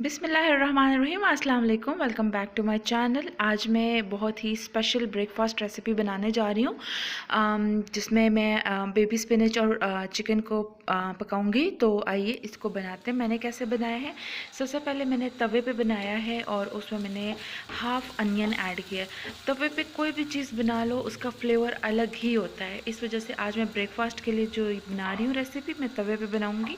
बिस्मिल्लाहिर्रहमानिर्रहीम, अस्सलाम वालेकुम। Welcome back to my channel. आज मैं बहुत ही स्पेशल ब्रेकफास्ट रेसिपी बनाने जा रही हूँ, जिसमें मैं बेबी स्पिनच और चिकन को पकाऊंगी। तो आइए इसको बनाते हैं। मैंने कैसे बनाया है, सबसे पहले मैंने तवे पे बनाया है और उसमें मैंने हाफ़ अनियन ऐड किया। तवे पे कोई भी चीज़ बना लो उसका फ्लेवर अलग ही होता है, इस वजह से आज मैं ब्रेकफास्ट के लिए जो बना रही हूँ रेसिपी, मैं तवे पे बनाऊँगी।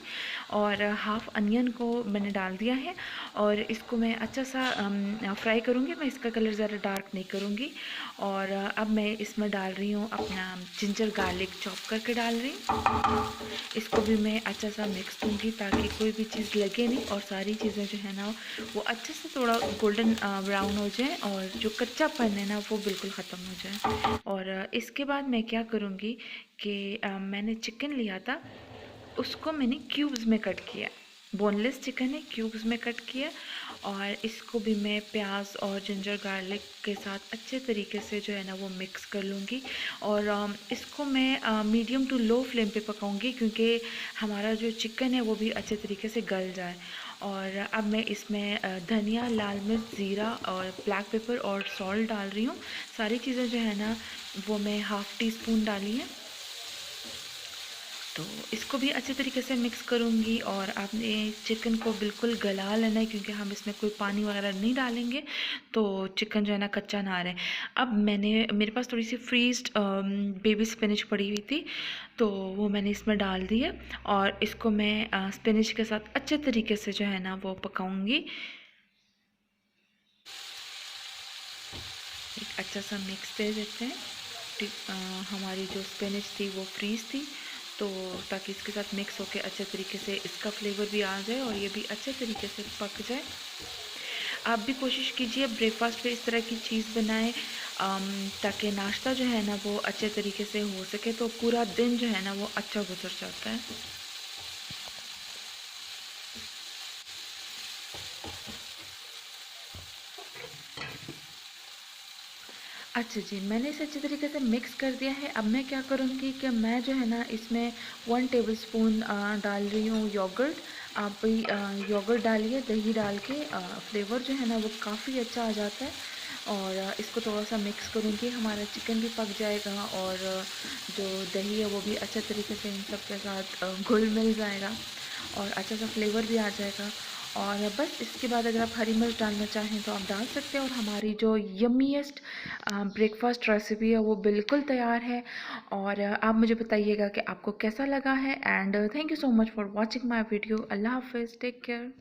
और हाफ़ अनियन को मैंने डाल दिया है और इसको मैं अच्छा सा फ्राई करूँगी। मैं इसका कलर ज़्यादा डार्क नहीं करूँगी। और अब मैं इसमें डाल रही हूँ अपना जिंजर गार्लिक चॉप करके डाल रही हूँ। इसको भी मैं अच्छा सा मिक्स दूँगी ताकि कोई भी चीज़ लगे नहीं और सारी चीज़ें जो है ना वो अच्छे से थोड़ा गोल्डन ब्राउन हो जाए और जो कच्चापन है ना वो बिल्कुल ख़त्म हो जाए। और इसके बाद मैं क्या करूँगी कि मैंने चिकन लिया था, उसको मैंने क्यूब्स में कट किया। बोनलेस चिकन है, क्यूब्स में कट किया। और इसको भी मैं प्याज और जिंजर गार्लिक के साथ अच्छे तरीके से जो है ना वो मिक्स कर लूँगी। और इसको मैं मीडियम टू लो फ्लेम पे पकाऊंगी क्योंकि हमारा जो चिकन है वो भी अच्छे तरीके से गल जाए। और अब मैं इसमें धनिया, लाल मिर्च, ज़ीरा और ब्लैक पेपर और सॉल्ट डाल रही हूँ। सारी चीज़ें जो है ना वो मैं हाफ़ टी स्पून डाली हैं। तो इसको भी अच्छे तरीके से मिक्स करूँगी। और आपने चिकन को बिल्कुल गला लेना है क्योंकि हम इसमें कोई पानी वगैरह नहीं डालेंगे, तो चिकन जो है ना कच्चा ना रहे। अब मेरे पास थोड़ी सी फ्रीज्ड बेबी स्पिनच पड़ी हुई थी, तो वो मैंने इसमें डाल दी है। और इसको मैं स्पिनच के साथ अच्छे तरीके से जो है ना वो पकाऊँगी। एक अच्छा सा मिक्स दे देते हैं। हमारी जो स्पिनच थी वो फ्रीज थी, तो ताकि इसके साथ मिक्स होके अच्छे तरीके से इसका फ्लेवर भी आ जाए और ये भी अच्छे तरीके से पक जाए। आप भी कोशिश कीजिए ब्रेकफास्ट पे इस तरह की चीज़ बनाएं, ताकि नाश्ता जो है ना वो अच्छे तरीके से हो सके, तो पूरा दिन जो है ना वो अच्छा गुजर जाता है। अच्छा जी, मैंने इसे अच्छे तरीके से मिक्स कर दिया है। अब मैं क्या करूँगी कि मैं जो है ना इसमें 1 टेबलस्पून डाल रही हूँ योगर्ट। आप भी योगर्ट डालिए, दही डाल के फ्लेवर जो है ना वो काफ़ी अच्छा आ जाता है। और इसको थोड़ा सा मिक्स करूँगी, हमारा चिकन भी पक जाएगा और जो दही है वो भी अच्छे तरीके से इन सब के साथ घुल मिल जाएगा और अच्छा सा फ्लेवर भी आ जाएगा। और बस इसके बाद अगर आप हरी मिर्च डालना चाहें तो आप डाल सकते हैं। और हमारी जो यम्मीएस्ट ब्रेकफास्ट रेसिपी है वो बिल्कुल तैयार है। और आप मुझे बताइएगा कि आपको कैसा लगा है। And thank you so much for watching my video. अल्लाह हाफिज़, टेक केयर।